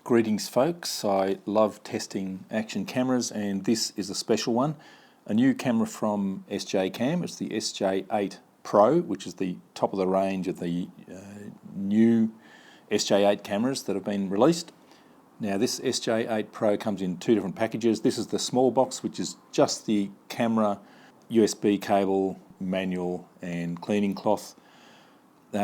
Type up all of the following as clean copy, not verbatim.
Greetings folks, I love testing action cameras and this is a special one. A new camera from SJCAM, it's the SJ8 PRO, which is the top of the range of the new SJ8 cameras that have been released. Now this SJ8 PRO comes in two different packages. This is the small box, which is just the camera, USB cable, manual and cleaning cloth.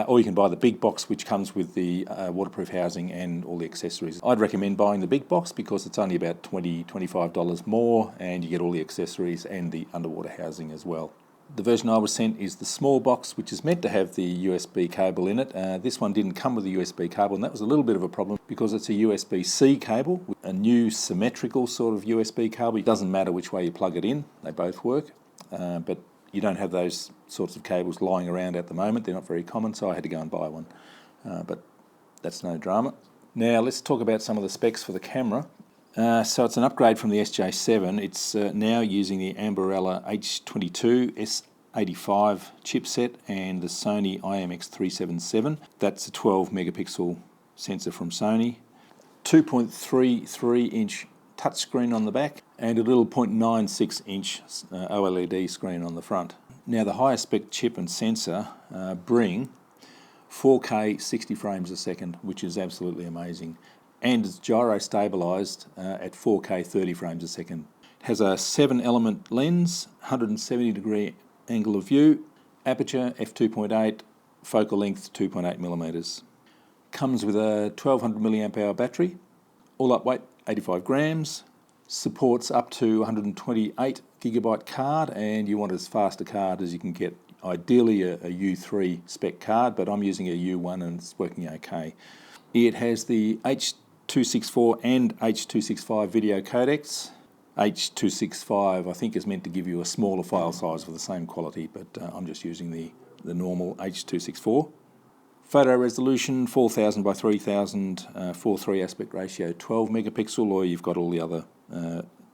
Or you can buy the big box, which comes with the waterproof housing and all the accessories. I'd recommend buying the big box because it's only about $20, $25 more and you get all the accessories and the underwater housing as well. The version I was sent is the small box, which is meant to have the USB cable in it. This one didn't come with a USB cable, and that was a little bit of a problem because it's a USB-C cable, a new symmetrical sort of USB cable. It doesn't matter which way you plug it in, they both work, but you don't have those sorts of cables lying around at the moment. They're not very common, so I had to go and buy one, but that's no drama. Now let's talk about some of the specs for the camera. So it's an upgrade from the SJ7. It's now using the Ambarella H22 S85 chipset and the Sony IMX377. That's a 12 megapixel sensor from Sony. 2.33 inch touchscreen on the back and a little 0.96 inch OLED screen on the front. Now the higher spec chip and sensor bring 4K 60 frames a second, which is absolutely amazing. And it's gyro stabilised at 4K 30 frames a second. It has a 7-element lens, 170 degree angle of view, aperture f2.8, focal length 2.8 millimeters. Comes with a 1200 milliamp hour battery, all up weight 85 grams, supports up to 128 gigabyte card, and you want as fast a card as you can get. Ideally a U3 spec card, but I'm using a U1 and it's working okay. It has the H.264 and H.265 video codecs. H.265 I think is meant to give you a smaller file size for the same quality, but I'm just using the normal H.264. Photo resolution 4000 by 3000, 4:3 aspect ratio, 12 megapixel, or you've got all the other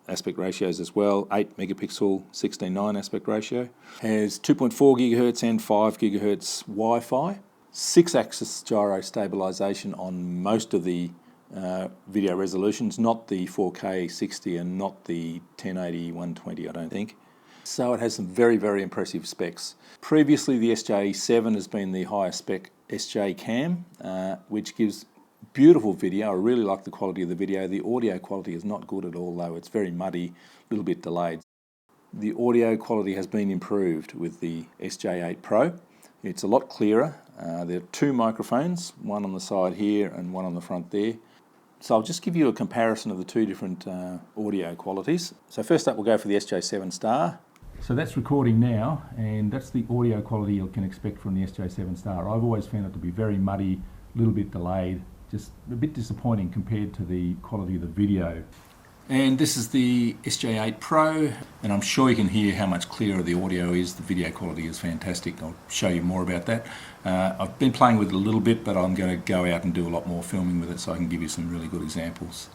aspect ratios as well, 8 megapixel, 16:9 aspect ratio. Has 2.4 gigahertz and 5 gigahertz Wi-Fi. 6-axis gyro stabilization on most of the video resolutions, not the 4K 60 and not the 1080 120, I don't think. So it has some very, very impressive specs. Previously the SJ7 has been the higher spec SJCAM, which gives beautiful video. I really like the quality of the video. The audio quality is not good at all though. It's very muddy, a little bit delayed. The audio quality has been improved with the SJ8 PRO. It's a lot clearer. There are two microphones, one on the side here and one on the front there. So I'll just give you a comparison of the two different audio qualities. So first up we'll go for the SJ7 Star. So that's recording now, and that's the audio quality you can expect from the SJ7 Star. I've always found it to be very muddy, a little bit delayed, just a bit disappointing compared to the quality of the video. And this is the SJ8 PRO, and I'm sure you can hear how much clearer the audio is. The video quality is fantastic. I'll show you more about that. I've been playing with it a little bit, but I'm going to go out and do a lot more filming with it so I can give you some really good examples.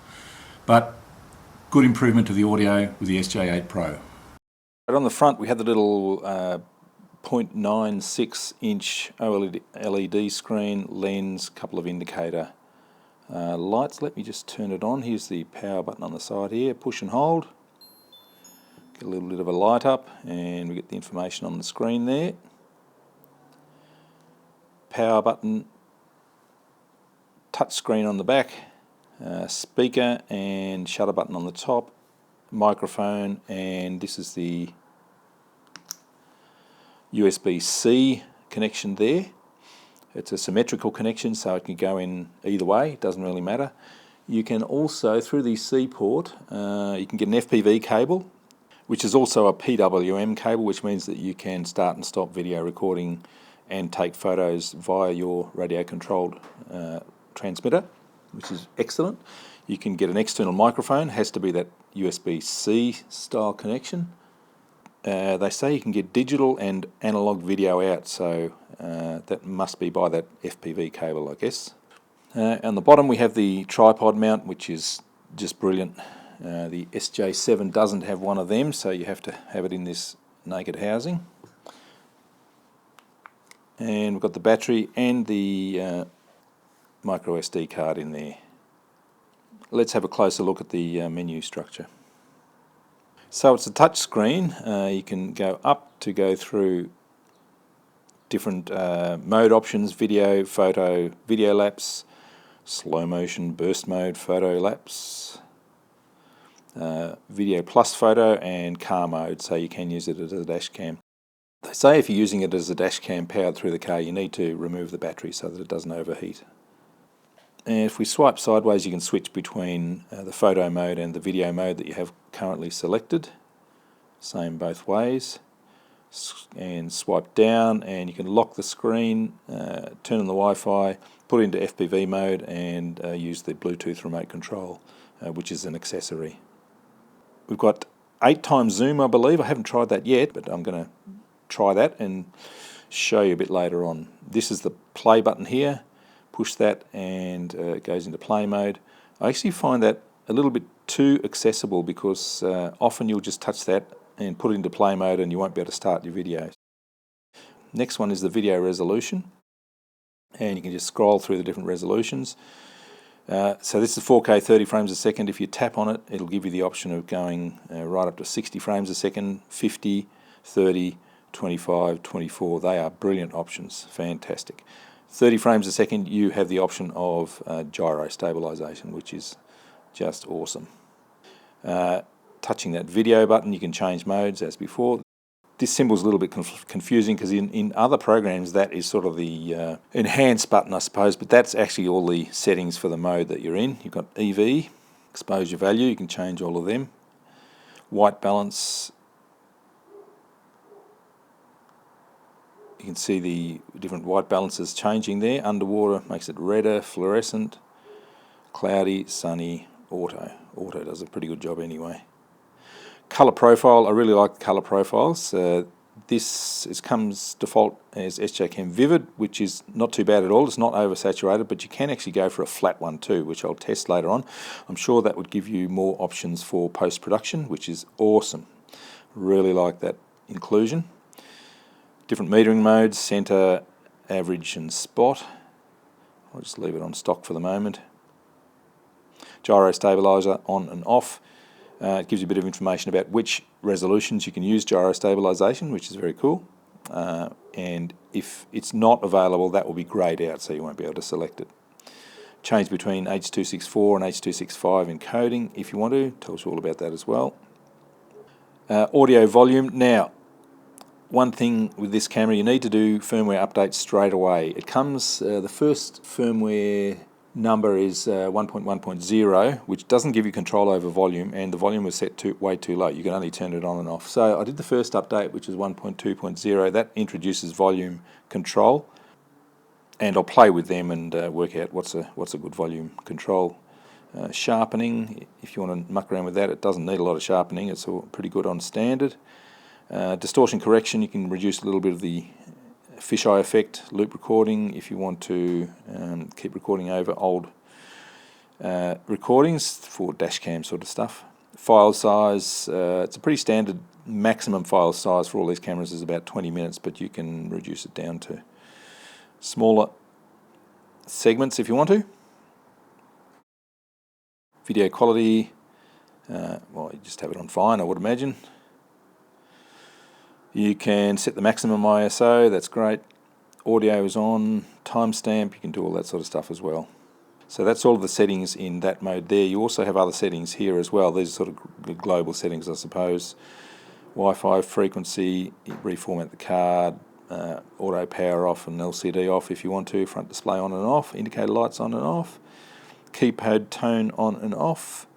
But good improvement to the audio with the SJ8 PRO. Right on the front we had the little 0.96 inch OLED screen, lens, couple of indicator lights. Let me just turn it on. Here's the power button on the side here, push and hold. Get a little bit of a light up and we get the information on the screen there. Power button, touch screen on the back, speaker and shutter button on the top, microphone, and this is the USB-C connection there. It's a symmetrical connection, so it can go in either way, it doesn't really matter. You can also, through the C port, you can get an FPV cable, which is also a PWM cable, which means that you can start and stop video recording and take photos via your radio controlled transmitter, which is excellent. You can get an external microphone, has to be that USB-C style connection. They say you can get digital and analog video out, so that must be by that FPV cable, I guess. On the bottom we have the tripod mount, which is just brilliant. The SJ7 doesn't have one of them, so you have to have it in this naked housing. And we've got the battery and the micro SD card in there. Let's have a closer look at the menu structure. So it's a touch screen. You can go up to go through different mode options: video, photo, video lapse, slow motion, burst mode, photo lapse, video plus photo, and car mode, so you can use it as a dash cam. They say if you're using it as a dash cam powered through the car, you need to remove the battery so that it doesn't overheat. And if we swipe sideways, you can switch between the photo mode and the video mode that you have currently selected. Same both ways. And swipe down and you can lock the screen, turn on the Wi-Fi, put it into FPV mode, and use the Bluetooth remote control, which is an accessory. We've got 8x zoom, I believe. I haven't tried that yet, but I'm going to try that and show you a bit later on. This is the play button here. Push that and it goes into play mode. I actually find that a little bit too accessible because often you'll just touch that and put it into play mode and you won't be able to start your video. Next one is the video resolution, and you can just scroll through the different resolutions. So this is 4K 30 frames a second. If you tap on it, it'll give you the option of going right up to 60 frames a second, 50, 30, 25, 24. They are brilliant options, fantastic. 30 frames a second, you have the option of gyro stabilisation, which is just awesome. Touching that video button, you can change modes as before. This symbol's a little bit confusing because in other programs that is sort of the enhance button, I suppose, but that's actually all the settings for the mode that you're in. You've got EV, exposure value, you can change all of them. White balance, you can see the different white balances changing there. Underwater makes it redder, fluorescent, cloudy, sunny, auto. Auto does a pretty good job anyway. Color profile, I really like the color profiles. This comes default as SJCAM Vivid, which is not too bad at all. It's not oversaturated, but you can actually go for a flat one too, which I'll test later on. I'm sure that would give you more options for post-production, which is awesome. Really like that inclusion. Different metering modes: center, average, and spot. I'll just leave it on stock for the moment. Gyro stabilizer on and off. It gives you a bit of information about which resolutions you can use gyro stabilization, which is very cool. And if it's not available, that will be greyed out, so you won't be able to select it. Change between H.264 and H.265 encoding if you want to. Tells you all about that as well. Audio volume. Now, one thing with this camera, you need to do firmware updates straight away. It comes, the first firmware number is 1.1.0, which doesn't give you control over volume, and the volume was set to way too low. You can only turn it on and off. So I did the first update, which is 1.2.0. That introduces volume control, and I'll play with them and work out what's a good volume control. Sharpening, if you want to muck around with that, it doesn't need a lot of sharpening. It's all pretty good on standard. Distortion correction, you can reduce a little bit of the fisheye effect. Loop recording, if you want to keep recording over old recordings for dash cam sort of stuff. File size, it's a pretty standard maximum file size for all these cameras is about 20 minutes, but you can reduce it down to smaller segments if you want to. Video quality, well, you just have it on fine, I would imagine. You can set the maximum ISO, that's great. Audio is on, timestamp, you can do all that sort of stuff as well. So that's all of the settings in that mode there. You also have other settings here as well. These are sort of global settings, I suppose. Wi-Fi frequency, reformat the card, auto power off and LCD off if you want to, front display on and off, indicator lights on and off, keypad tone on and off,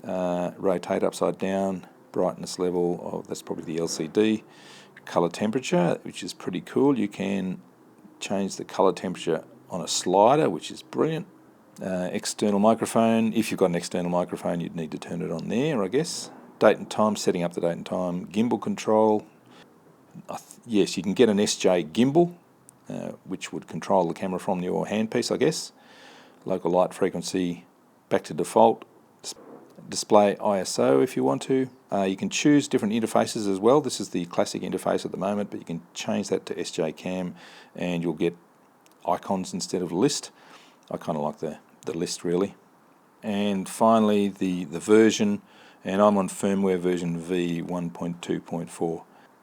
rotate upside down, brightness level, oh, that's probably the LCD. Color temperature, which is pretty cool. You can change the color temperature on a slider, which is brilliant. External microphone, if you've got an external microphone, you'd need to turn it on there, I guess. Date and time, setting up the date and time. Gimbal control. Yes, you can get an SJ gimbal, which would control the camera from your handpiece, I guess. Local light frequency, back to default. Display ISO if you want to. You can choose different interfaces as well. This is the classic interface at the moment, but you can change that to SJCAM and you'll get icons instead of list. I kind of like the list really. And finally the version, and I'm on firmware version V1.2.4.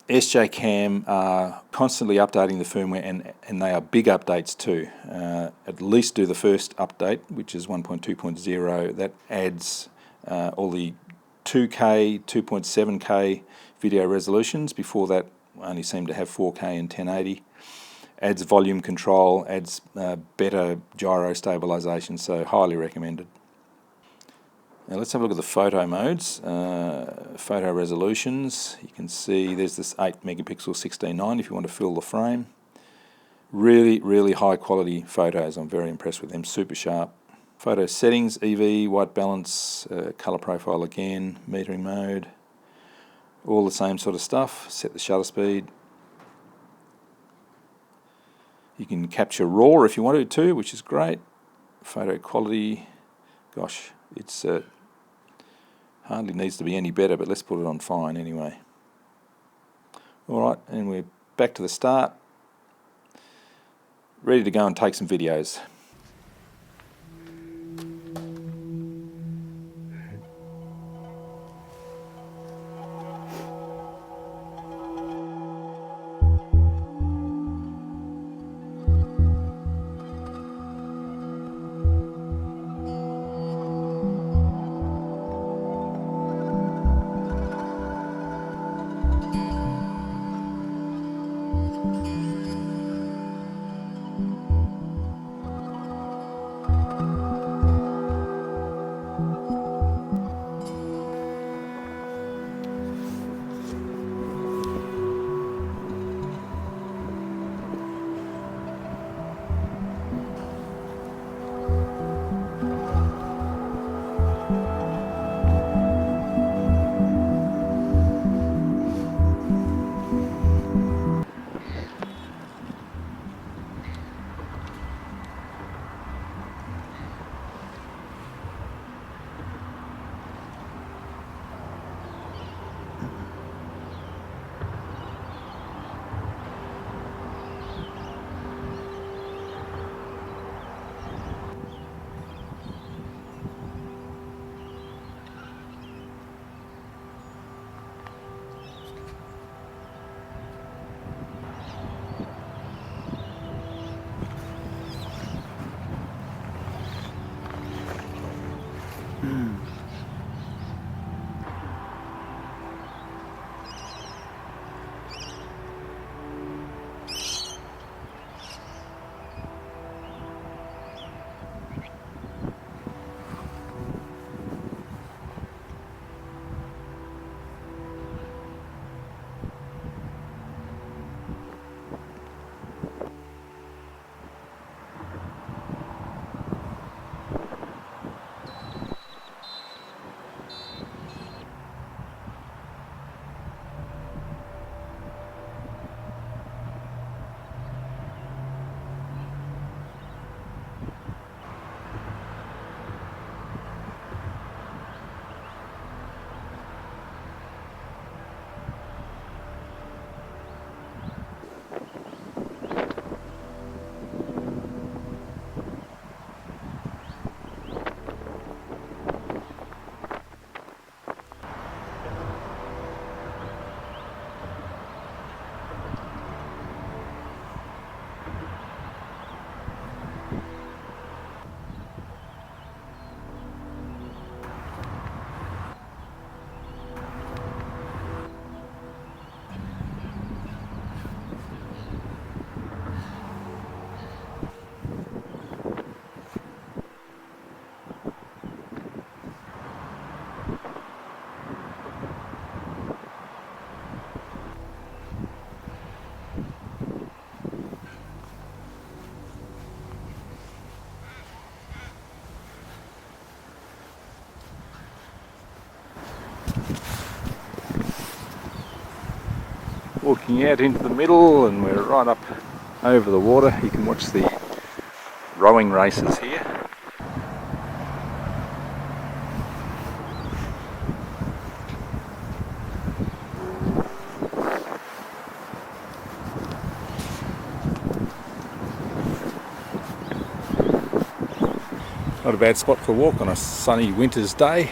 SJCAM are constantly updating the firmware, and they are big updates too. At least do the first update, which is 1.2.0. That adds all the 2K, 2.7K video resolutions. Before that, only seemed to have 4K and 1080. Adds volume control, adds better gyro stabilisation, so highly recommended. Now let's have a look at the photo modes, photo resolutions. You can see there's this 8 megapixel 16:9 if you want to fill the frame. Really, really high quality photos. I'm very impressed with them, super sharp. Photo settings, EV, white balance, color profile again, metering mode, all the same sort of stuff. Set the shutter speed. You can capture RAW if you wanted to, which is great. Photo quality, gosh, it's hardly needs to be any better, but let's put it on fine anyway. Alright, and we're back to the start. Ready to go and take some videos. Walking out into the middle, and we're right up over the water. You can watch the rowing races here. Not a bad spot for a walk on a sunny winter's day.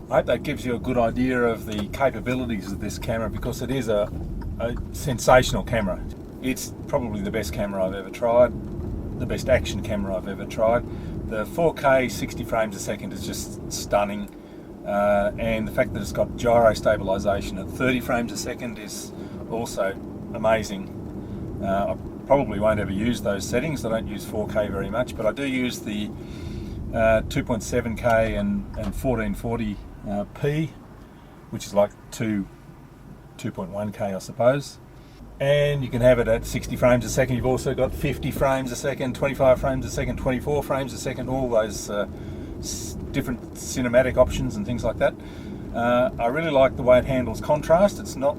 I hope that gives you a good idea of the capabilities of this camera, because it is a sensational camera. It's probably the best camera I've ever tried, the best action camera I've ever tried. The 4K 60 frames a second is just stunning, and the fact that it's got gyro stabilisation at 30 frames a second is also amazing. I probably won't ever use those settings. I don't use 4K very much, but I do use the 2.7K and 1440p, which is like 2.1K I suppose, and you can have it at 60 frames a second. You've also got 50 frames a second, 25 frames a second, 24 frames a second, all those different cinematic options and things like that. I really like the way it handles contrast. It's not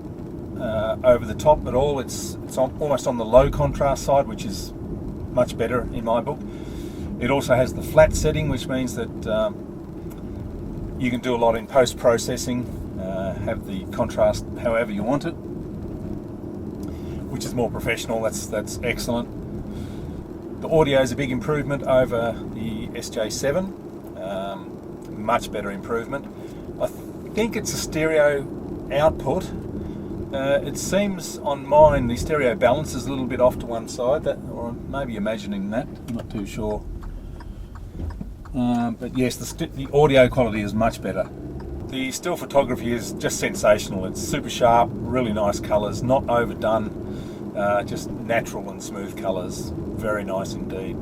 over the top at all. It's almost on the low contrast side, which is much better in my book. It also has the flat setting, which means that you can do a lot in post-processing, have the contrast however you want it, which is more professional. That's excellent. The audio is a big improvement over the SJ7, much better improvement. I think it's a stereo output. It seems on mine the stereo balance is a little bit off to one side, or maybe imagining that, I'm not too sure. But yes, the audio quality is much better. The still photography is just sensational. It's super sharp, really nice colours, not overdone, just natural and smooth colours. Very nice indeed.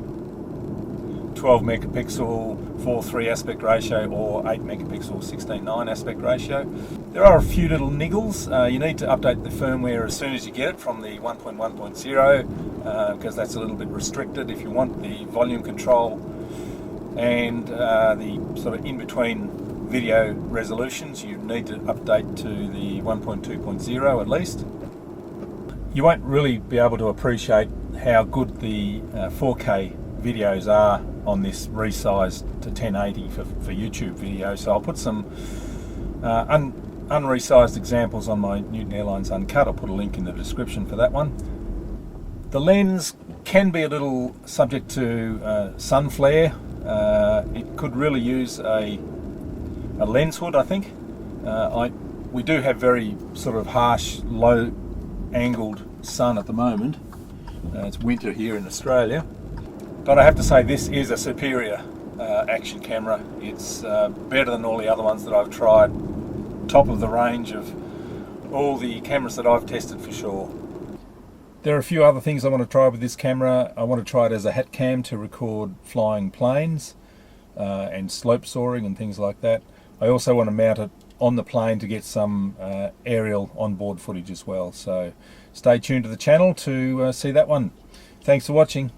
12 megapixel 4:3 aspect ratio or 8 megapixel 16:9 aspect ratio. There are a few little niggles. You need to update the firmware as soon as you get it from the 1.1.0 because that's a little bit restricted. If you want the volume control and the sort of in-between video resolutions, you need to update to the 1.2.0 at least. You won't really be able to appreciate how good the 4K videos are on this resized to 1080 for YouTube video, so I'll put some unresized examples on my Newton Airlines Uncut. I'll put a link in the description for that one. The lens can be a little subject to sun flare. It could really use a lens hood, I think. We do have very sort of harsh, low angled sun at the moment. It's winter here in Australia. But I have to say this is a superior action camera. It's better than all the other ones that I've tried. Top of the range of all the cameras that I've tested for sure. There are a few other things I want to try with this camera. I want to try it as a hat cam to record flying planes and slope soaring and things like that. I also want to mount it on the plane to get some aerial onboard footage as well. So stay tuned to the channel to see that one. Thanks for watching.